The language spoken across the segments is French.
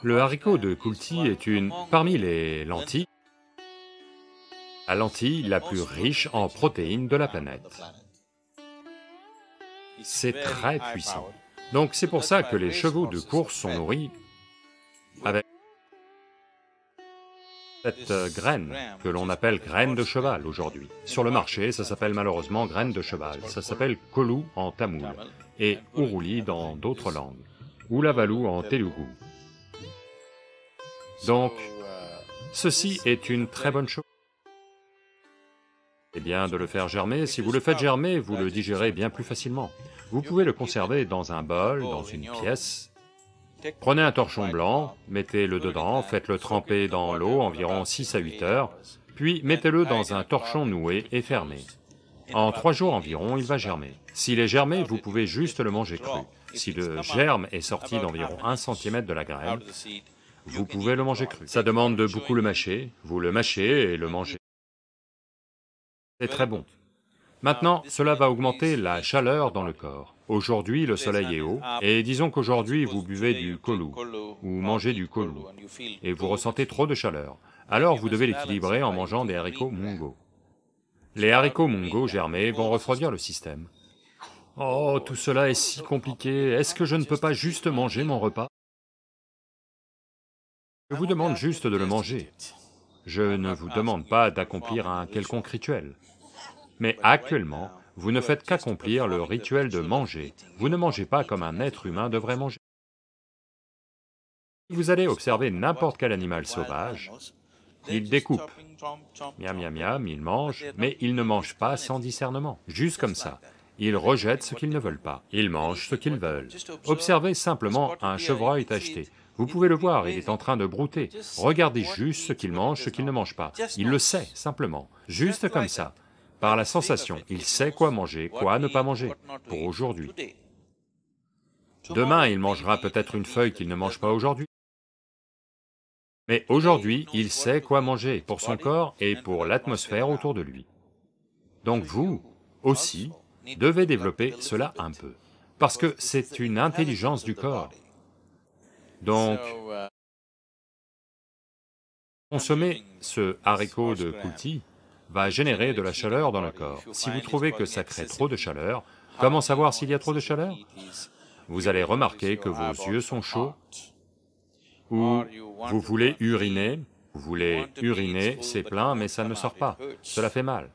Le haricot de Kulti est parmi les lentilles, la lentille la plus riche en protéines de la planète. C'est très puissant. Donc c'est pour ça que les chevaux de course sont nourris avec cette graine que l'on appelle graine de cheval aujourd'hui. Sur le marché, ça s'appelle malheureusement graine de cheval, ça s'appelle kolu en tamoul et uruli dans d'autres langues, ou lavalu en telugu. Donc, ceci est une très bonne chose. C'est bien de le faire germer, si vous le faites germer, vous le digérez bien plus facilement. Vous pouvez le conserver dans un bol, dans une pièce. Prenez un torchon blanc, mettez-le dedans, faites-le tremper dans l'eau environ 6 à 8 heures, puis mettez-le dans un torchon noué et fermé. En 3 jours environ, il va germer. S'il est germé, vous pouvez juste le manger cru. Si le germe est sorti d'environ 1 cm de la graine, vous pouvez le manger cru. Ça demande de beaucoup le mâcher, vous le mâchez et le mangez. C'est très bon. Maintenant, cela va augmenter la chaleur dans le corps. Aujourd'hui, le soleil est haut, et disons qu'aujourd'hui vous buvez du kolu, ou mangez du kolu, et vous ressentez trop de chaleur. Alors vous devez l'équilibrer en mangeant des haricots mungo. Les haricots mungo germés vont refroidir le système. Oh, tout cela est si compliqué, est-ce que je ne peux pas juste manger mon repas? Je vous demande juste de le manger. Je ne vous demande pas d'accomplir un quelconque rituel. Mais actuellement, vous ne faites qu'accomplir le rituel de manger. Vous ne mangez pas comme un être humain devrait manger. Vous allez observer n'importe quel animal sauvage, il découpe, miam miam miam, il mange, mais il ne mange pas sans discernement, juste comme ça. Ils rejettent ce qu'ils ne veulent pas, ils mangent ce qu'ils veulent. Observez simplement un chevreuil tacheté. Vous pouvez le voir, il est en train de brouter. Regardez juste ce qu'il mange, ce qu'il ne mange pas. Il le sait, simplement, juste comme ça. Par la sensation, il sait quoi manger, quoi ne pas manger, pour aujourd'hui. Demain, il mangera peut-être une feuille qu'il ne mange pas aujourd'hui. Mais aujourd'hui, il sait quoi manger pour son corps et pour l'atmosphère autour de lui. Donc vous, aussi, devez développer cela un peu, parce que c'est une intelligence du corps. Donc, consommer ce haricot de Kulti va générer de la chaleur dans le corps. Si vous trouvez que ça crée trop de chaleur, comment savoir s'il y a trop de chaleur? Vous allez remarquer que vos yeux sont chauds, ou vous voulez uriner, c'est plein mais ça ne sort pas, cela fait mal.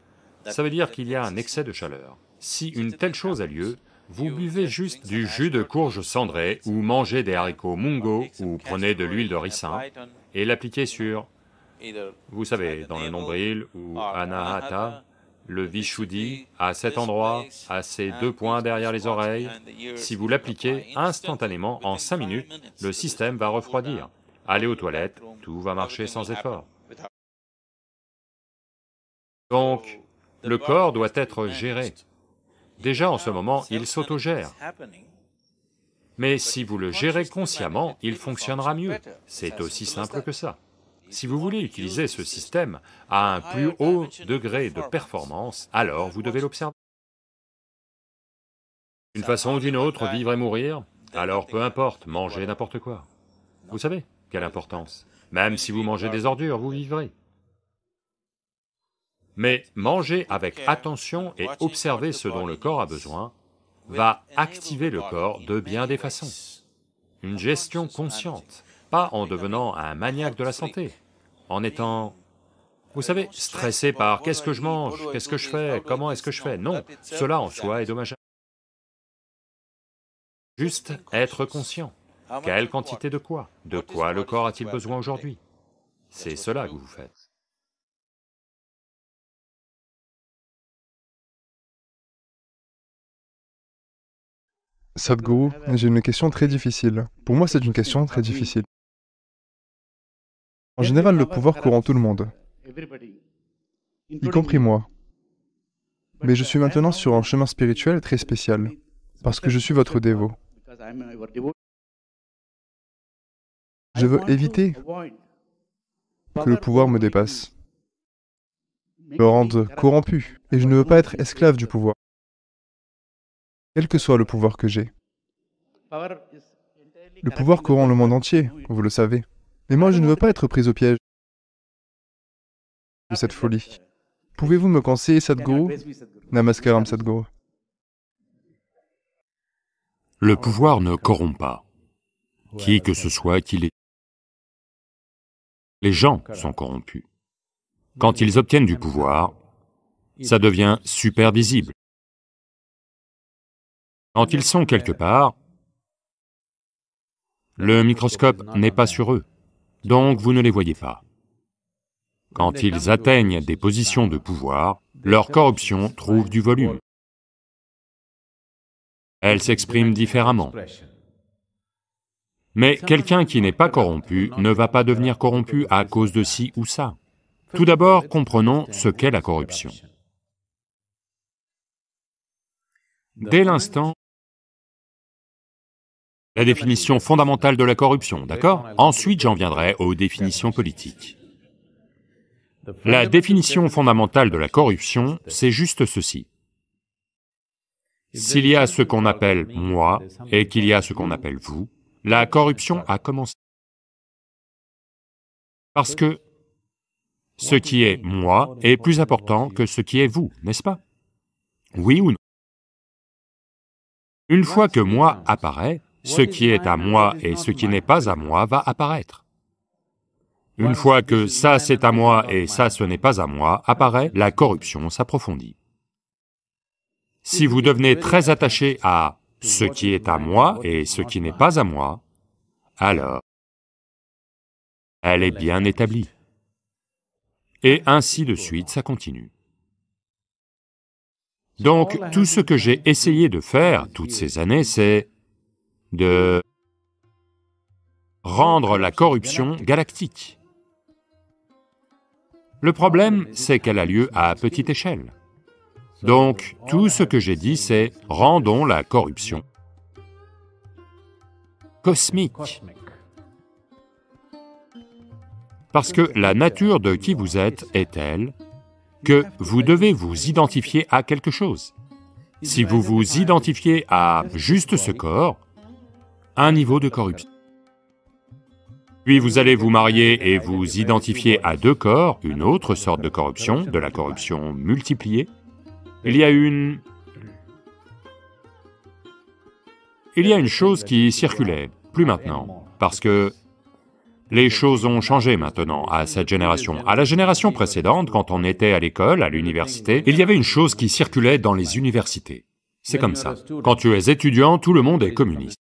Ça veut dire qu'il y a un excès de chaleur. Si une telle chose a lieu, vous buvez juste du jus de courge cendré ou mangez des haricots mungo ou prenez de l'huile de ricin et l'appliquez sur, vous savez, dans le nombril ou anahata, le vishuddhi, à cet endroit, à ces 2 points derrière les oreilles. Si vous l'appliquez instantanément, en 5 minutes, le système va refroidir. Allez aux toilettes, tout va marcher sans effort. Donc, le corps doit être géré. Déjà en ce moment, il s'autogère. Mais si vous le gérez consciemment, il fonctionnera mieux. C'est aussi simple que ça. Si vous voulez utiliser ce système à un plus haut degré de performance, alors vous devez l'observer. D'une façon ou d'une autre, vivre et mourir, alors peu importe, mangez n'importe quoi. Vous savez, quelle importance. Même si vous mangez des ordures, vous vivrez. Mais manger avec attention et observer ce dont le corps a besoin va activer le corps de bien des façons. Une gestion consciente, pas en devenant un maniaque de la santé, en étant, vous savez, stressé par qu'est-ce que je mange, qu'est-ce que je fais, comment est-ce que je fais. Non, cela en soi est dommageable. Juste être conscient. Quelle quantité de quoi? De quoi le corps a-t-il besoin aujourd'hui? C'est cela que vous faites. Sadhguru, j'ai une question très difficile. Pour moi, c'est une question très difficile. En général, le pouvoir courant tout le monde, y compris moi. Mais je suis maintenant sur un chemin spirituel très spécial, parce que je suis votre dévot. Je veux éviter que le pouvoir me dépasse, me rende corrompu, et je ne veux pas être esclave du pouvoir, quel que soit le pouvoir que j'ai. Le pouvoir corrompt le monde entier, vous le savez. Mais moi, je ne veux pas être pris au piège de cette folie. Pouvez-vous me conseiller, Sadhguru? Namaskaram, Sadhguru. Le pouvoir ne corrompt pas, qui que ce soit qu'il est. Les gens sont corrompus. Quand ils obtiennent du pouvoir, ça devient super visible. Quand ils sont quelque part, le microscope n'est pas sur eux, donc vous ne les voyez pas. Quand ils atteignent des positions de pouvoir, leur corruption trouve du volume. Elle s'exprime différemment. Mais quelqu'un qui n'est pas corrompu ne va pas devenir corrompu à cause de ci ou ça. Tout d'abord, comprenons ce qu'est la corruption. Dès l'instant, la définition fondamentale de la corruption, d'accord? Ensuite, j'en viendrai aux définitions politiques. La définition fondamentale de la corruption, c'est juste ceci. S'il y a ce qu'on appelle moi et qu'il y a ce qu'on appelle vous, la corruption a commencé. Parce que ce qui est moi est plus important que ce qui est vous, n'est-ce pas? Oui ou non? Une fois que moi apparaît, ce qui est à moi et ce qui n'est pas à moi va apparaître. Une fois que ça c'est à moi et ça ce n'est pas à moi apparaît, la corruption s'approfondit. Si vous devenez très attaché à ce qui est à moi et ce qui n'est pas à moi, alors elle est bien établie. Et ainsi de suite, ça continue. Donc, tout ce que j'ai essayé de faire toutes ces années, c'est de rendre la corruption galactique. Le problème, c'est qu'elle a lieu à petite échelle. Donc, tout ce que j'ai dit, c'est « rendons la corruption cosmique ». Parce que la nature de qui vous êtes est telle que vous devez vous identifier à quelque chose. Si vous vous identifiez à juste ce corps, un niveau de corruption. Puis vous allez vous marier et vous identifier à deux corps, une autre sorte de corruption, de la corruption multipliée. Il y a une chose qui circulait, plus maintenant, parce que les choses ont changé maintenant à cette génération. À la génération précédente, quand on était à l'école, à l'université, il y avait une chose qui circulait dans les universités. C'est comme ça. Quand tu es étudiant, tout le monde est communiste.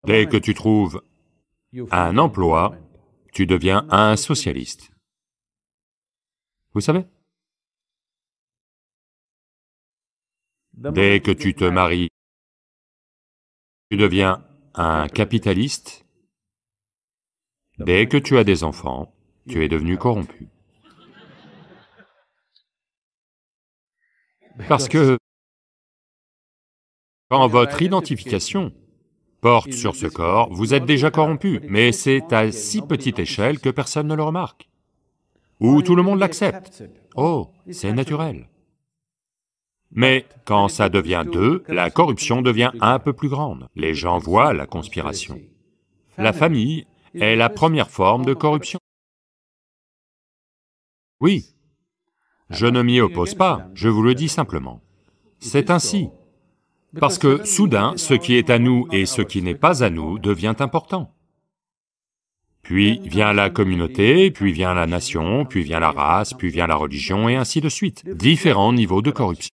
Dès que tu trouves un emploi, tu deviens un socialiste. Vous savez? Dès que tu te maries, tu deviens un capitaliste. Dès que tu as des enfants, tu es devenu corrompu. Parce que quand votre identification porte sur ce corps, vous êtes déjà corrompu, mais c'est à si petite échelle que personne ne le remarque. Ou tout le monde l'accepte. Oh, c'est naturel. Mais quand ça devient deux, la corruption devient un peu plus grande. Les gens voient la conspiration. La famille est la première forme de corruption. Oui, je ne m'y oppose pas, je vous le dis simplement. C'est ainsi. Parce que soudain, ce qui est à nous et ce qui n'est pas à nous devient important. Puis vient la communauté, puis vient la nation, puis vient la race, puis vient la religion, et ainsi de suite. Différents niveaux de corruption.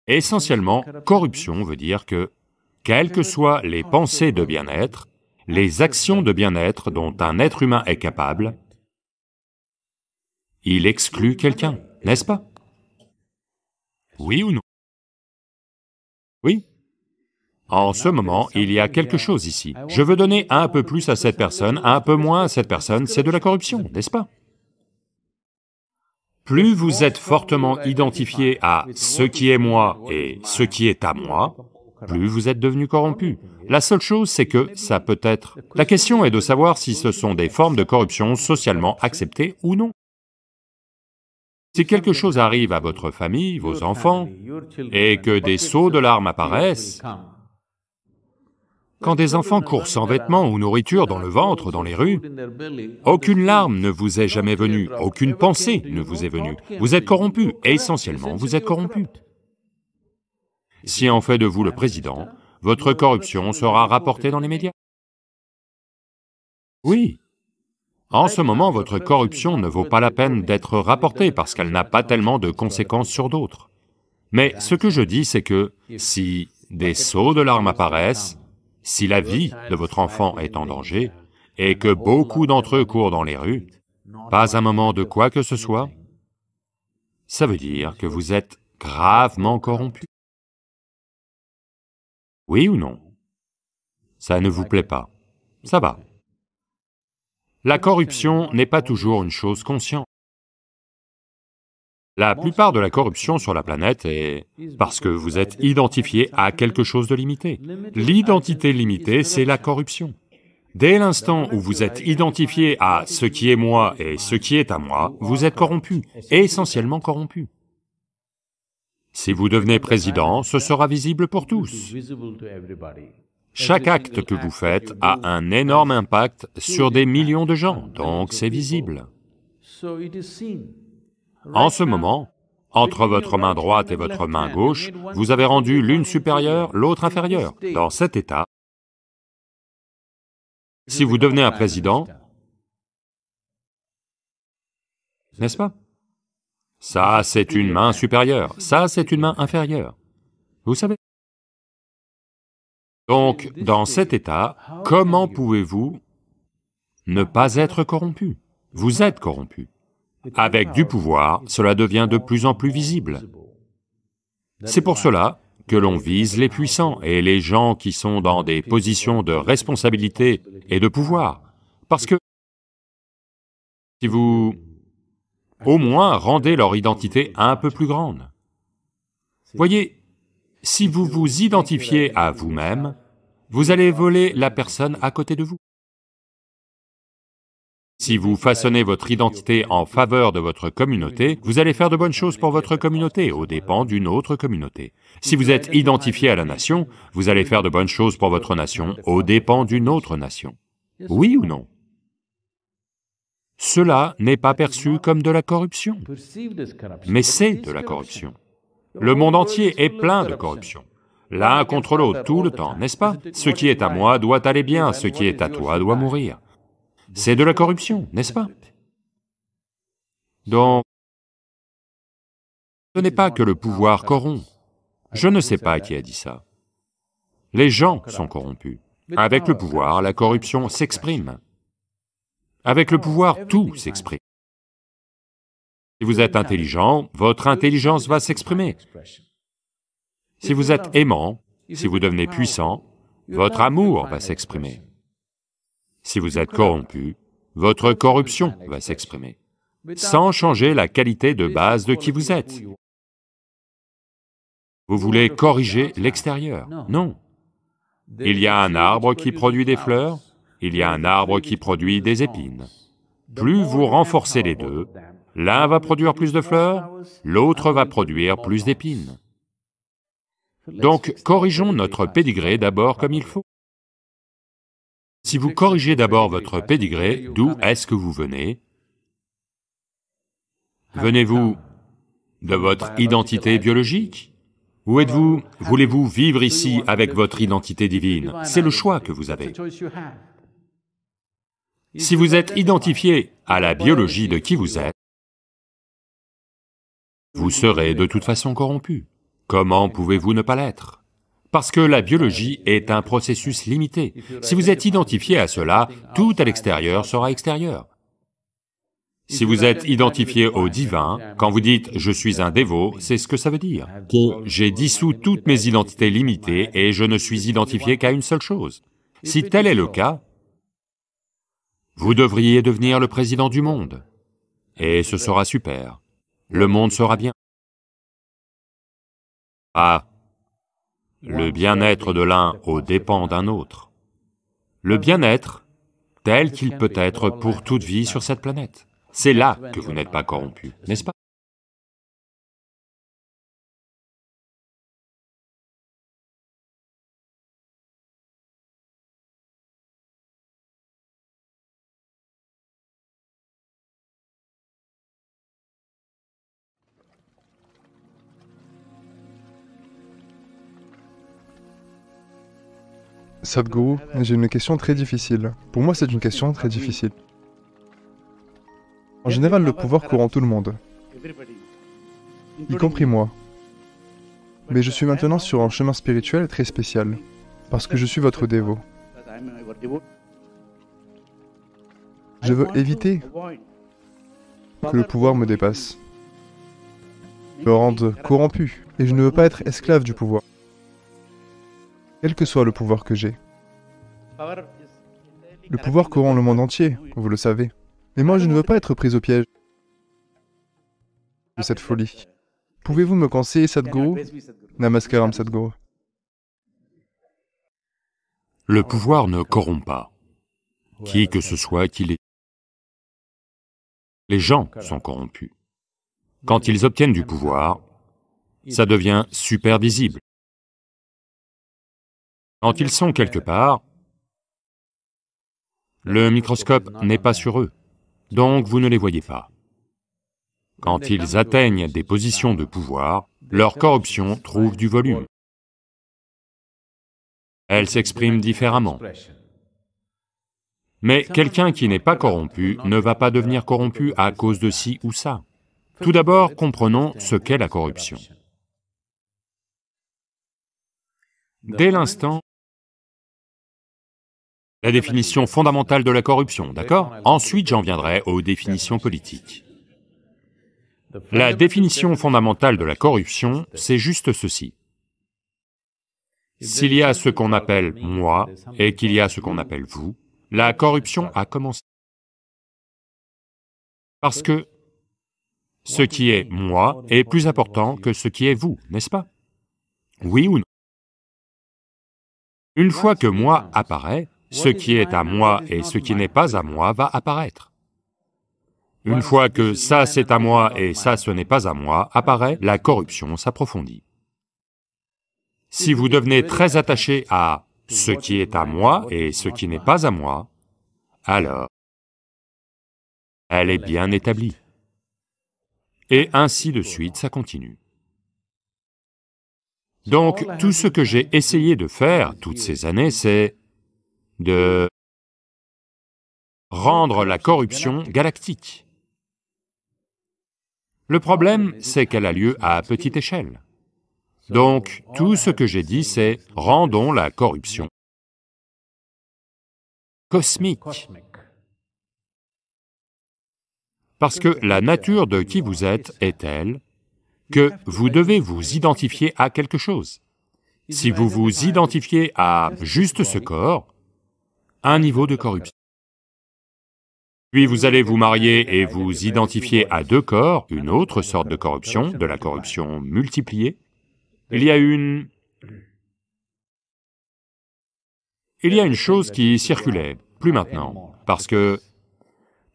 Essentiellement, corruption veut dire que, quelles que soient les pensées de bien-être, les actions de bien-être dont un être humain est capable, il exclut quelqu'un, n'est-ce pas? Oui ou non? Oui. En ce moment, il y a quelque chose ici. Je veux donner un peu plus à cette personne, un peu moins à cette personne, c'est de la corruption, n'est-ce pas? Plus vous êtes fortement identifié à ce qui est moi et ce qui est à moi, plus vous êtes devenu corrompu. La seule chose, c'est que ça peut être... La question est de savoir si ce sont des formes de corruption socialement acceptées ou non. Si quelque chose arrive à votre famille, vos enfants, et que des seaux de larmes apparaissent, Quand des enfants courent sans vêtements ou nourriture dans le ventre, dans les rues, aucune larme ne vous est jamais venue, aucune pensée ne vous est venue. Vous êtes corrompu, et essentiellement, vous êtes corrompu. Si on fait de vous le président, votre corruption sera rapportée dans les médias. Oui. En ce moment, votre corruption ne vaut pas la peine d'être rapportée parce qu'elle n'a pas tellement de conséquences sur d'autres. Mais ce que je dis, c'est que si des seaux de larmes apparaissent, si la vie de votre enfant est en danger, et que beaucoup d'entre eux courent dans les rues, pas un moment de quoi que ce soit, ça veut dire que vous êtes gravement corrompu. Oui ou non? Ça ne vous plaît pas? Ça va. La corruption n'est pas toujours une chose consciente. La plupart de la corruption sur la planète est parce que vous êtes identifié à quelque chose de limité. L'identité limitée, c'est la corruption. Dès l'instant où vous êtes identifié à ce qui est moi et ce qui est à moi, vous êtes corrompu, essentiellement corrompu. Si vous devenez président, ce sera visible pour tous. Chaque acte que vous faites a un énorme impact sur des millions de gens, donc c'est visible. En ce moment, entre votre main droite et votre main gauche, vous avez rendu l'une supérieure, l'autre inférieure. Dans cet état, si vous devenez un président, n'est-ce pas? Ça, c'est une main supérieure, ça, c'est une main inférieure. Vous savez? Donc, dans cet état, comment pouvez-vous ne pas être corrompu? Vous êtes corrompu. Avec du pouvoir, cela devient de plus en plus visible. C'est pour cela que l'on vise les puissants et les gens qui sont dans des positions de responsabilité et de pouvoir, parce que si vous, au moins, rendez leur identité un peu plus grande. Voyez, si vous vous identifiez à vous-même, vous allez voler la personne à côté de vous. Si vous façonnez votre identité en faveur de votre communauté, vous allez faire de bonnes choses pour votre communauté, aux dépens d'une autre communauté. Si vous êtes identifié à la nation, vous allez faire de bonnes choses pour votre nation, aux dépens d'une autre nation. Oui ou non? Cela n'est pas perçu comme de la corruption, mais c'est de la corruption. Le monde entier est plein de corruption. L'un contre l'autre, tout le temps, n'est-ce pas? Ce qui est à moi doit aller bien, ce qui est à toi doit mourir. C'est de la corruption, n'est-ce pas? Donc, ce n'est pas que le pouvoir corrompt. Je ne sais pas qui a dit ça. Les gens sont corrompus. Avec le pouvoir, la corruption s'exprime. Avec le pouvoir, tout s'exprime. Si vous êtes intelligent, votre intelligence va s'exprimer. Si vous êtes aimant, si vous devenez puissant, votre amour va s'exprimer. Si vous êtes corrompu, votre corruption va s'exprimer, sans changer la qualité de base de qui vous êtes. Vous voulez corriger l'extérieur? Non. Il y a un arbre qui produit des fleurs, il y a un arbre qui produit des épines. Plus vous renforcez les deux, l'un va produire plus de fleurs, l'autre va produire plus d'épines. Donc, corrigeons notre pédigré d'abord comme il faut. Si vous corrigez d'abord votre pédigré, d'où est-ce que vous venez? Venez-vous de votre identité biologique? Ou êtes-vous, voulez-vous vivre ici avec votre identité divine? C'est le choix que vous avez. Si vous êtes identifié à la biologie de qui vous êtes, vous serez de toute façon corrompu. Comment pouvez-vous ne pas l'être? Parce que la biologie est un processus limité. Si vous êtes identifié à cela, tout à l'extérieur sera extérieur. Si vous êtes identifié au divin, quand vous dites « je suis un dévot », c'est ce que ça veut dire, que j'ai dissous toutes mes identités limitées et je ne suis identifié qu'à une seule chose. Si tel est le cas, vous devriez devenir le président du monde, et ce sera super, le monde sera bien. Ah, le bien-être de l'un aux dépens d'un autre. Le bien-être tel qu'il peut être pour toute vie sur cette planète. C'est là que vous n'êtes pas corrompu, n'est-ce pas? Sadhguru, j'ai une question très difficile. Pour moi, c'est une question très difficile. En général, le pouvoir corrompt tout le monde, y compris moi. Mais je suis maintenant sur un chemin spirituel très spécial, parce que je suis votre dévot. Je veux éviter que le pouvoir me dépasse, me rende corrompu, et je ne veux pas être esclave du pouvoir, quel que soit le pouvoir que j'ai. Le pouvoir corrompt le monde entier, vous le savez. Mais moi, je ne veux pas être pris au piège de cette folie. Pouvez-vous me conseiller, Sadhguru? Namaskaram, Sadhguru. Le pouvoir ne corrompt pas, qui que ce soit qu'il est. Les gens sont corrompus. Quand ils obtiennent du pouvoir, ça devient super visible. Quand ils sont quelque part, le microscope n'est pas sur eux, donc vous ne les voyez pas. Quand ils atteignent des positions de pouvoir, leur corruption trouve du volume. Elle s'exprime différemment. Mais quelqu'un qui n'est pas corrompu ne va pas devenir corrompu à cause de ci ou ça. Tout d'abord, comprenons ce qu'est la corruption. Dès l'instant, la définition fondamentale de la corruption, d'accord? Ensuite, j'en viendrai aux définitions politiques. La définition fondamentale de la corruption, c'est juste ceci. S'il y a ce qu'on appelle moi et qu'il y a ce qu'on appelle vous, la corruption a commencé. Parce que ce qui est moi est plus important que ce qui est vous, n'est-ce pas? Oui ou non? Une fois que moi apparaît, ce qui est à moi et ce qui n'est pas à moi va apparaître. Une fois que ça c'est à moi et ça ce n'est pas à moi apparaît, la corruption s'approfondit. Si vous devenez très attaché à ce qui est à moi et ce qui n'est pas à moi, alors elle est bien établie. Et ainsi de suite, ça continue. Donc, tout ce que j'ai essayé de faire toutes ces années, c'est de rendre la corruption galactique. Le problème, c'est qu'elle a lieu à petite échelle. Donc, tout ce que j'ai dit, c'est « rendons la corruption cosmique ». Parce que la nature de qui vous êtes est telle que vous devez vous identifier à quelque chose. Si vous vous identifiez à juste ce corps, un niveau de corruption. Puis vous allez vous marier et vous identifier à deux corps, une autre sorte de corruption, de la corruption multipliée. Il y a une chose qui circulait, plus maintenant, parce que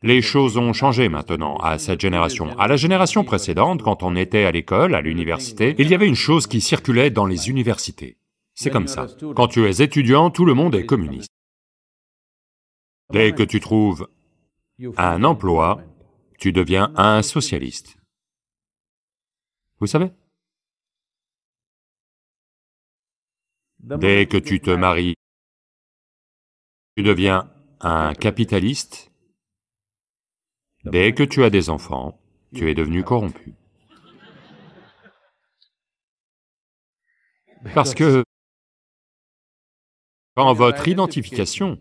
les choses ont changé maintenant à cette génération. À la génération précédente, quand on était à l'école, à l'université, il y avait une chose qui circulait dans les universités. C'est comme ça. Quand tu es étudiant, tout le monde est communiste. Dès que tu trouves un emploi, tu deviens un socialiste. Vous savez? Dès que tu te maries, tu deviens un capitaliste. Dès que tu as des enfants, tu es devenu corrompu. Parce que quand votre identification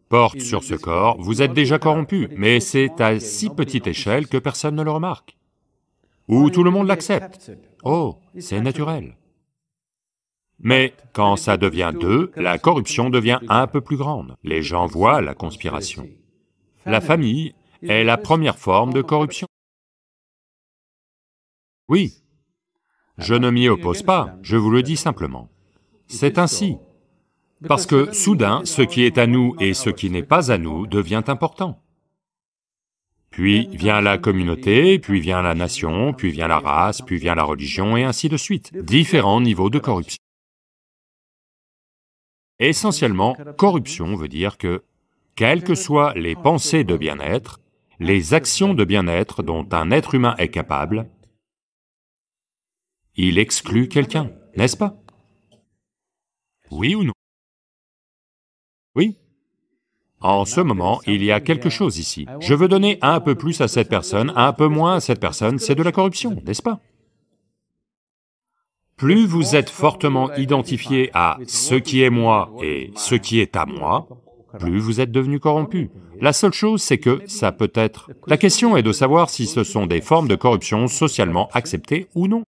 porte sur ce corps, vous êtes déjà corrompu, mais c'est à si petite échelle que personne ne le remarque. Ou tout le monde l'accepte. Oh, c'est naturel. Mais quand ça devient deux, la corruption devient un peu plus grande. Les gens voient la conspiration. La famille est la première forme de corruption. Oui, je ne m'y oppose pas, je vous le dis simplement. C'est ainsi. Parce que soudain, ce qui est à nous et ce qui n'est pas à nous devient important. Puis vient la communauté, puis vient la nation, puis vient la race, puis vient la religion, et ainsi de suite. Différents niveaux de corruption. Essentiellement, corruption veut dire que, quelles que soient les pensées de bien-être, les actions de bien-être dont un être humain est capable, il exclut quelqu'un, n'est-ce pas? Oui ou non? Oui. En ce moment, il y a quelque chose ici. Je veux donner un peu plus à cette personne, un peu moins à cette personne, c'est de la corruption, n'est-ce pas? Plus vous êtes fortement identifié à ce qui est moi et ce qui est à moi, plus vous êtes devenu corrompu. La seule chose, c'est que ça peut être... La question est de savoir si ce sont des formes de corruption socialement acceptées ou non.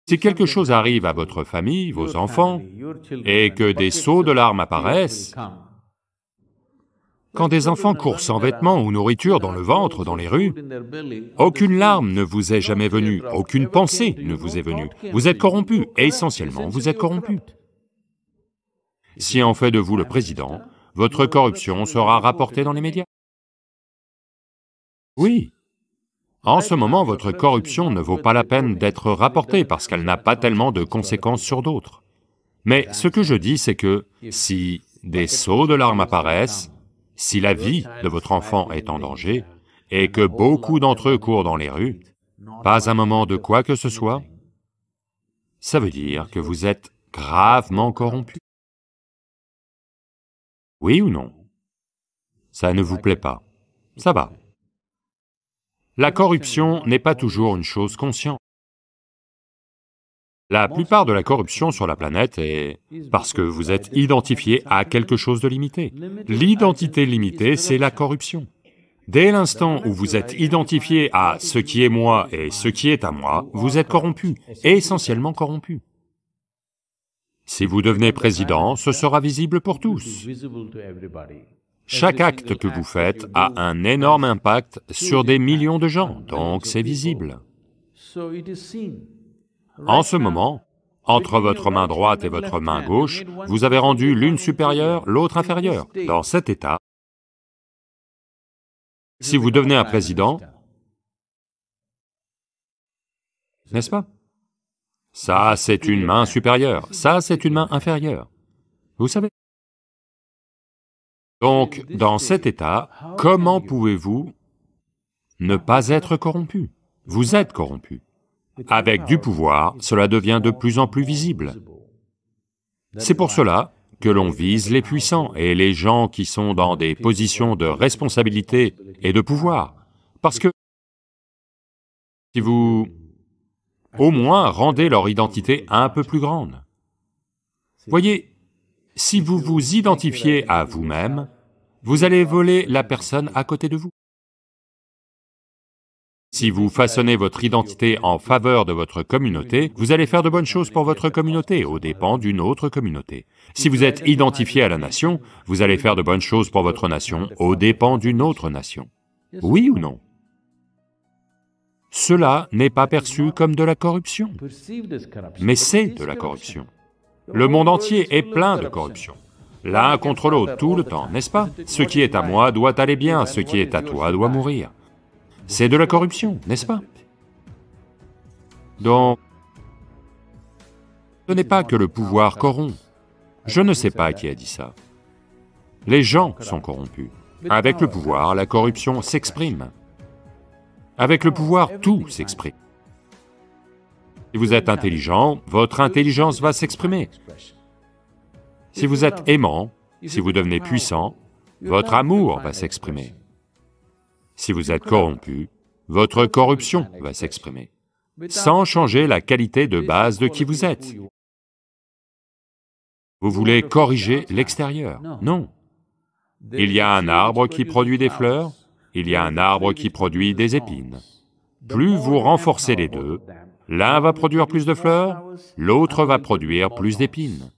Si quelque chose arrive à votre famille, vos enfants, et que des seaux de larmes apparaissent, quand des enfants courent sans vêtements ou nourriture dans le ventre, dans les rues, aucune larme ne vous est jamais venue, aucune pensée ne vous est venue. Vous êtes corrompu, essentiellement vous êtes corrompu. Si on fait de vous le président, votre corruption sera rapportée dans les médias. Oui. En ce moment, votre corruption ne vaut pas la peine d'être rapportée parce qu'elle n'a pas tellement de conséquences sur d'autres. Mais ce que je dis, c'est que si des seaux de larmes apparaissent, si la vie de votre enfant est en danger, et que beaucoup d'entre eux courent dans les rues, pas un moment de quoi que ce soit, ça veut dire que vous êtes gravement corrompu. Oui ou non? Ça ne vous plaît pas, ça va. La corruption n'est pas toujours une chose consciente. La plupart de la corruption sur la planète est parce que vous êtes identifié à quelque chose de limité. L'identité limitée, c'est la corruption. Dès l'instant où vous êtes identifié à ce qui est moi et ce qui est à moi, vous êtes corrompu, essentiellement corrompu. Si vous devenez président, ce sera visible pour tous. Chaque acte que vous faites a un énorme impact sur des millions de gens, donc c'est visible. En ce moment, entre votre main droite et votre main gauche, vous avez rendu l'une supérieure, l'autre inférieure. Dans cet état, si vous devenez un président, n'est-ce pas? Ça, c'est une main supérieure, ça, c'est une main inférieure. Vous savez? Donc, dans cet état, comment pouvez-vous ne pas être corrompu? Vous êtes corrompu. Avec du pouvoir, cela devient de plus en plus visible. C'est pour cela que l'on vise les puissants et les gens qui sont dans des positions de responsabilité et de pouvoir. Parce que si vous, au moins, rendez leur identité un peu plus grande. Voyez, si vous vous identifiez à vous-même, vous allez voler la personne à côté de vous. Si vous façonnez votre identité en faveur de votre communauté, vous allez faire de bonnes choses pour votre communauté, aux dépens d'une autre communauté. Si vous êtes identifié à la nation, vous allez faire de bonnes choses pour votre nation, aux dépens d'une autre nation. Oui ou non? Cela n'est pas perçu comme de la corruption, mais c'est de la corruption. Le monde entier est plein de corruption. L'un contre l'autre, tout le temps, n'est-ce pas? Ce qui est à moi doit aller bien, ce qui est à toi doit mourir. C'est de la corruption, n'est-ce pas? Donc, ce n'est pas que le pouvoir corrompt. Je ne sais pas qui a dit ça. Les gens sont corrompus. Avec le pouvoir, la corruption s'exprime. Avec le pouvoir, tout s'exprime. Si vous êtes intelligent, votre intelligence va s'exprimer. Si vous êtes aimant, si vous devenez puissant, votre amour va s'exprimer. Si vous êtes corrompu, votre corruption va s'exprimer, sans changer la qualité de base de qui vous êtes. Vous voulez corriger l'extérieur? Non. Il y a un arbre qui produit des fleurs, il y a un arbre qui produit des épines. Plus vous renforcez les deux, l'un va produire plus de fleurs, l'autre va produire plus d'épines.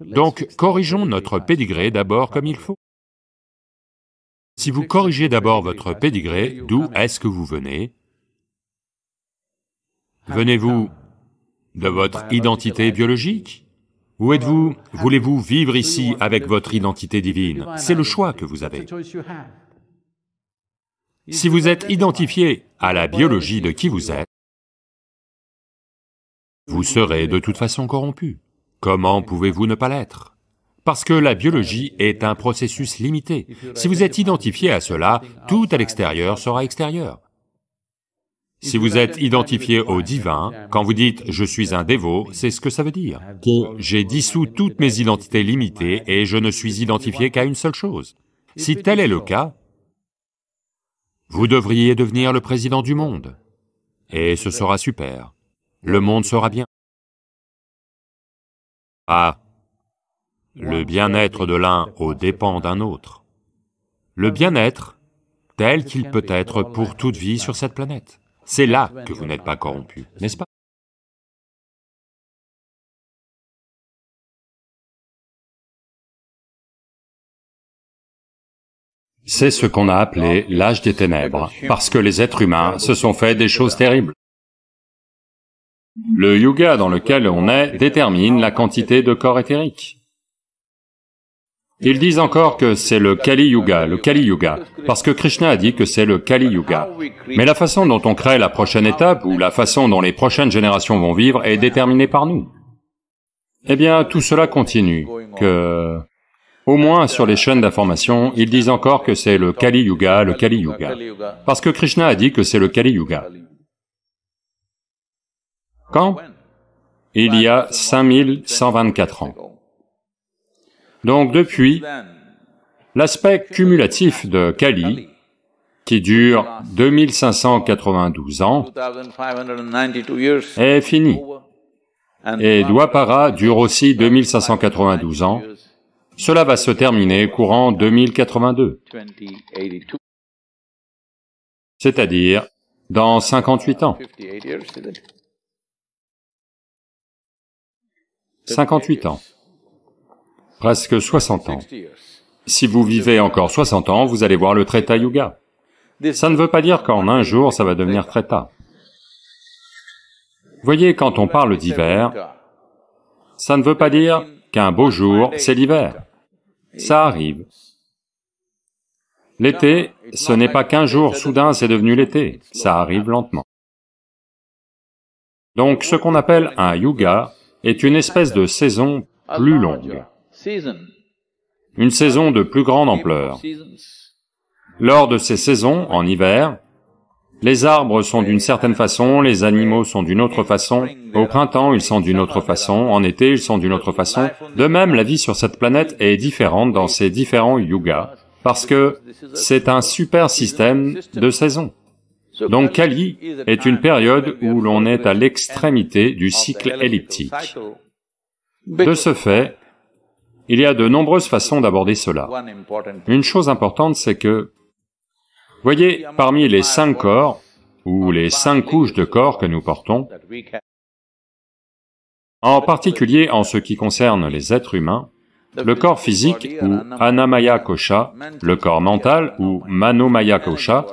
Donc, corrigeons notre pédigré d'abord comme il faut. Si vous corrigez d'abord votre pédigré, d'où est-ce que vous venez? Venez-vous de votre identité biologique? Ou êtes-vous, voulez-vous vivre ici avec votre identité divine? C'est le choix que vous avez. Si vous êtes identifié à la biologie de qui vous êtes, vous serez de toute façon corrompu. Comment pouvez-vous ne pas l'être? Parce que la biologie est un processus limité. Si vous êtes identifié à cela, tout à l'extérieur sera extérieur. Si vous êtes identifié au divin, quand vous dites « je suis un dévot », c'est ce que ça veut dire, que j'ai dissous toutes mes identités limitées et je ne suis identifié qu'à une seule chose. Si tel est le cas, vous devriez devenir le président du monde, et ce sera super, le monde sera bien. Ah, le bien-être de l'un aux dépens d'un autre. Le bien-être tel qu'il peut être pour toute vie sur cette planète. C'est là que vous n'êtes pas corrompu, n'est-ce pas? C'est ce qu'on a appelé l'âge des ténèbres, parce que les êtres humains se sont fait des choses terribles. Le yuga dans lequel on est détermine la quantité de corps éthérique. Ils disent encore que c'est le Kali Yuga, parce que Krishna a dit que c'est le Kali Yuga. Mais la façon dont on crée la prochaine étape, ou la façon dont les prochaines générations vont vivre, est déterminée par nous. Eh bien, tout cela continue, que... Au moins sur les chaînes d'information, ils disent encore que c'est le Kali Yuga, parce que Krishna a dit que c'est le Kali Yuga. Quand? Il y a 5124 ans. Donc depuis, l'aspect cumulatif de Kali, qui dure 2592 ans, est fini. Et Dwapara dure aussi 2592 ans, cela va se terminer courant 2082, c'est-à-dire dans 58 ans. 58 ans. Presque 60 ans. Si vous vivez encore 60 ans, vous allez voir le Treta Yuga. Ça ne veut pas dire qu'en un jour, ça va devenir Treta. Voyez, quand on parle d'hiver, ça ne veut pas dire qu'un beau jour, c'est l'hiver. Ça arrive. L'été, ce n'est pas qu'un jour soudain c'est devenu l'été, ça arrive lentement. Donc ce qu'on appelle un yuga est une espèce de saison plus longue. Une saison de plus grande ampleur. Lors de ces saisons, en hiver, les arbres sont d'une certaine façon, les animaux sont d'une autre façon, au printemps ils sont d'une autre façon, en été ils sont d'une autre façon. De même, la vie sur cette planète est différente dans ces différents yugas, parce que c'est un super système de saisons. Donc Kali est une période où l'on est à l'extrémité du cycle elliptique. De ce fait, il y a de nombreuses façons d'aborder cela. Une chose importante, c'est que, voyez, parmi les 5 corps, ou les 5 couches de corps que nous portons, en particulier en ce qui concerne les êtres humains, le corps physique ou Annamaya Kosha, le corps mental ou Manomaya Kosha,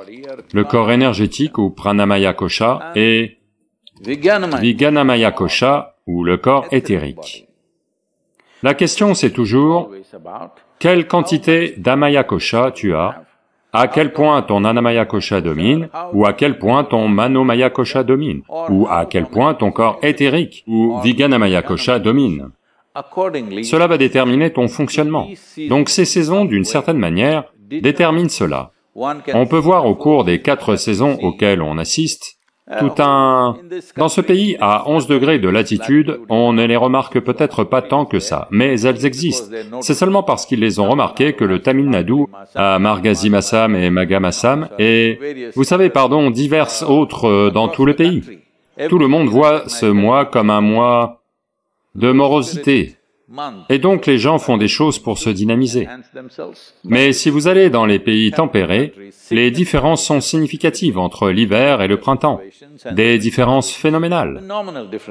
le corps énergétique ou Pranamaya Kosha et Vijnanamaya Kosha ou le corps éthérique. La question c'est toujours, quelle quantité d'Amaya Kosha tu as, à quel point ton Annamaya Kosha domine, ou à quel point ton Manomaya Kosha domine, ou à quel point ton corps éthérique ou Vijnanamaya Kosha domine. Cela va déterminer ton fonctionnement. Donc ces saisons, d'une certaine manière, déterminent cela. On peut voir au cours des 4 saisons auxquelles on assiste, tout un... Dans ce pays, à 11 degrés de latitude, on ne les remarque peut-être pas tant que ça, mais elles existent. C'est seulement parce qu'ils les ont remarquées que le Tamil Nadu a Margazhi-Massam et Magha-Massam, et, vous savez, pardon, divers autres dans tout le pays. Tout le monde voit ce mois comme un mois de morosité, et donc les gens font des choses pour se dynamiser. Mais si vous allez dans les pays tempérés, les différences sont significatives entre l'hiver et le printemps, des différences phénoménales.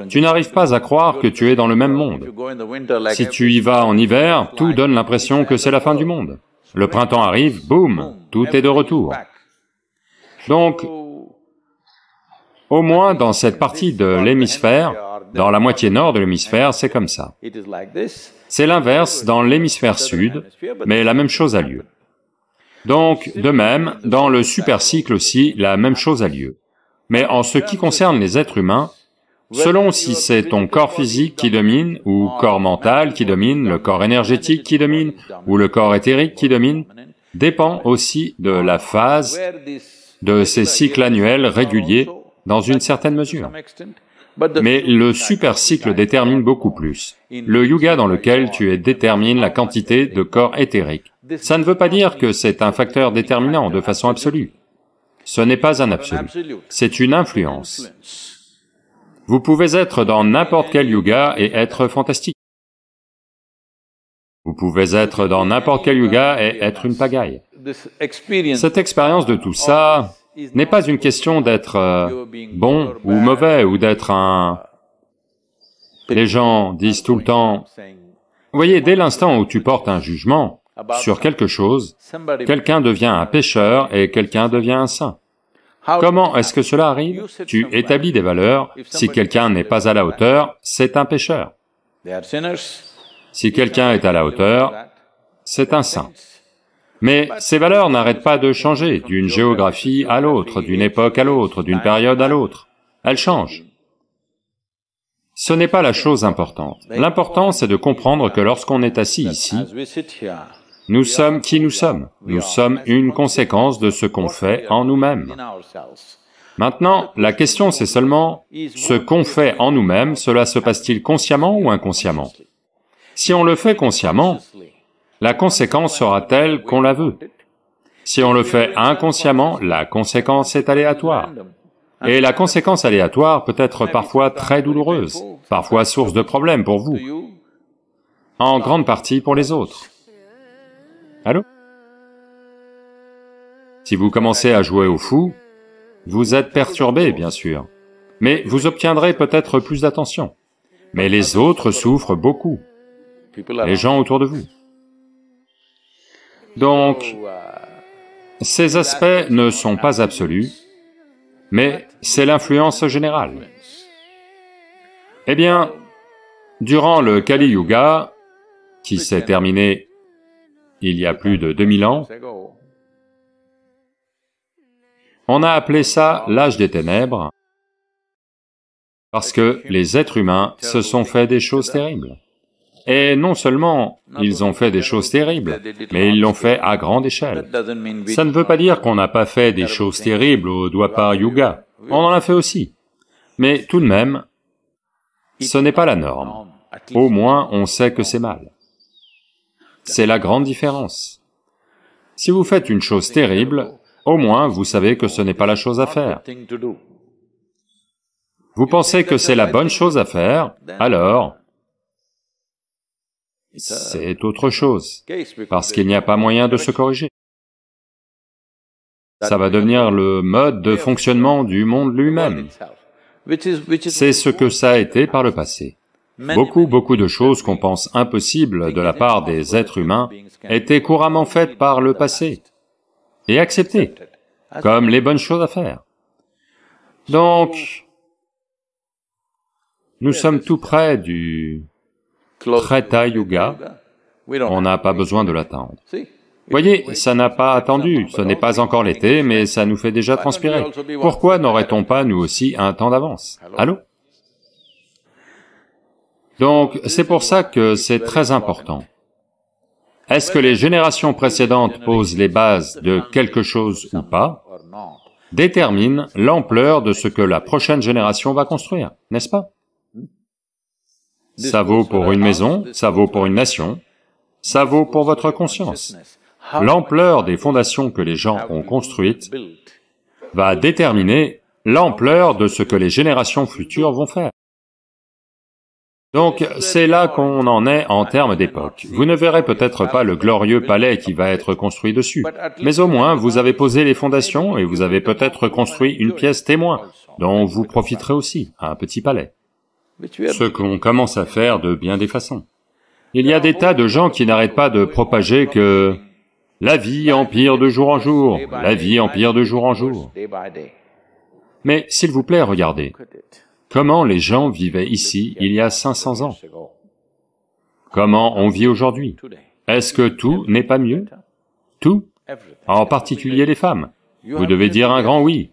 Tu n'arrives pas à croire que tu es dans le même monde. Si tu y vas en hiver, tout donne l'impression que c'est la fin du monde. Le printemps arrive, boum, tout est de retour. Donc, au moins dans cette partie de l'hémisphère, dans la moitié nord de l'hémisphère, c'est comme ça. C'est l'inverse dans l'hémisphère sud, mais la même chose a lieu. Donc, de même, dans le supercycle aussi, la même chose a lieu. Mais en ce qui concerne les êtres humains, selon si c'est ton corps physique qui domine, ou corps mental qui domine, le corps énergétique qui domine, ou le corps éthérique qui domine, dépend aussi de la phase de ces cycles annuels réguliers dans une certaine mesure. Mais le super cycle détermine beaucoup plus. Le yuga dans lequel tu es détermine la quantité de corps éthérique. Ça ne veut pas dire que c'est un facteur déterminant de façon absolue. Ce n'est pas un absolu, c'est une influence. Vous pouvez être dans n'importe quel yuga et être fantastique. Vous pouvez être dans n'importe quel yuga et être une pagaille. Cette expérience de tout ça n'est pas une question d'être bon ou mauvais, ou d'être un... Les gens disent tout le temps... Vous voyez, dès l'instant où tu portes un jugement sur quelque chose, quelqu'un devient un pécheur et quelqu'un devient un saint. Comment est-ce que cela arrive? Tu établis des valeurs, si quelqu'un n'est pas à la hauteur, c'est un pécheur. Si quelqu'un est à la hauteur, c'est un saint. Mais ces valeurs n'arrêtent pas de changer d'une géographie à l'autre, d'une époque à l'autre, d'une période à l'autre. Elles changent. Ce n'est pas la chose importante. L'important, c'est de comprendre que lorsqu'on est assis ici, nous sommes qui nous sommes. Nous sommes une conséquence de ce qu'on fait en nous-mêmes. Maintenant, la question c'est seulement, ce qu'on fait en nous-mêmes, cela se passe-t-il consciemment ou inconsciemment? Si on le fait consciemment, la conséquence sera telle qu'on la veut. Si on le fait inconsciemment, la conséquence est aléatoire. Et la conséquence aléatoire peut être parfois très douloureuse, parfois source de problèmes pour vous, en grande partie pour les autres. Allô? Si vous commencez à jouer au fou, vous êtes perturbé, bien sûr, mais vous obtiendrez peut-être plus d'attention. Mais les autres souffrent beaucoup, les gens autour de vous. Donc, ces aspects ne sont pas absolus, mais c'est l'influence générale. Eh bien, durant le Kali Yuga, qui s'est terminé il y a plus de 2000 ans, on a appelé ça l'âge des ténèbres, parce que les êtres humains se sont fait des choses terribles. Et non seulement ils ont fait des choses terribles, mais ils l'ont fait à grande échelle. Ça ne veut pas dire qu'on n'a pas fait des choses terribles au Dwapar Yuga, on en a fait aussi. Mais tout de même, ce n'est pas la norme. Au moins, on sait que c'est mal. C'est la grande différence. Si vous faites une chose terrible, au moins vous savez que ce n'est pas la chose à faire. Vous pensez que c'est la bonne chose à faire, alors c'est autre chose, parce qu'il n'y a pas moyen de se corriger. Ça va devenir le mode de fonctionnement du monde lui-même. C'est ce que ça a été par le passé. Beaucoup de choses qu'on pense impossibles de la part des êtres humains étaient couramment faites par le passé et acceptées comme les bonnes choses à faire. Donc, nous sommes tout près du Treta Yuga, on n'a pas besoin de l'attendre. Voyez, ça n'a pas attendu, ce n'est pas encore l'été, mais ça nous fait déjà transpirer. Pourquoi n'aurait-on pas, nous aussi, un temps d'avance? Allô? Donc, c'est pour ça que c'est très important. Est-ce que les générations précédentes posent les bases de quelque chose ou pas, détermine l'ampleur de ce que la prochaine génération va construire, n'est-ce pas? Ça vaut pour une maison, ça vaut pour une nation, ça vaut pour votre conscience. L'ampleur des fondations que les gens ont construites va déterminer l'ampleur de ce que les générations futures vont faire. Donc, c'est là qu'on en est en termes d'époque. Vous ne verrez peut-être pas le glorieux palais qui va être construit dessus, mais au moins vous avez posé les fondations et vous avez peut-être construit une pièce témoin, dont vous profiterez aussi, un petit palais. Ce qu'on commence à faire de bien des façons. Il y a des tas de gens qui n'arrêtent pas de propager que la vie empire de jour en jour, la vie empire de jour en jour. Mais s'il vous plaît, regardez, comment les gens vivaient ici il y a 500 ans? Comment on vit aujourd'hui? Est-ce que tout n'est pas mieux? Tout? En particulier les femmes. Vous devez dire un grand oui.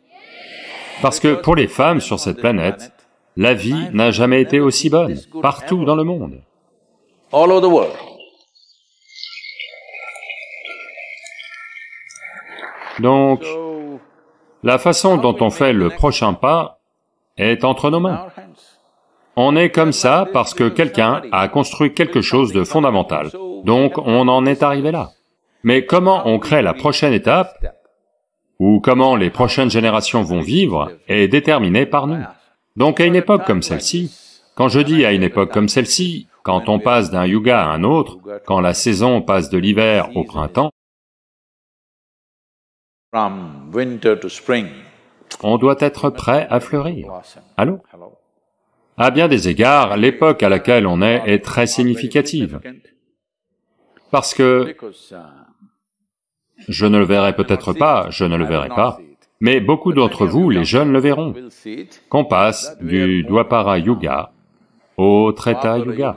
Parce que pour les femmes sur cette planète, la vie n'a jamais été aussi bonne, partout dans le monde. Donc, la façon dont on fait le prochain pas est entre nos mains. On est comme ça parce que quelqu'un a construit quelque chose de fondamental, donc on en est arrivé là. Mais comment on crée la prochaine étape, ou comment les prochaines générations vont vivre, est déterminé par nous. Donc à une époque comme celle-ci, quand je dis à une époque comme celle-ci, quand on passe d'un yuga à un autre, quand la saison passe de l'hiver au printemps, on doit être prêt à fleurir. Allô? À bien des égards, l'époque à laquelle on est très significative. Parce que, je ne le verrai peut-être pas, je ne le verrai pas, mais beaucoup d'entre vous, les jeunes, le verront, qu'on passe du Dwapara Yuga au Treta Yuga.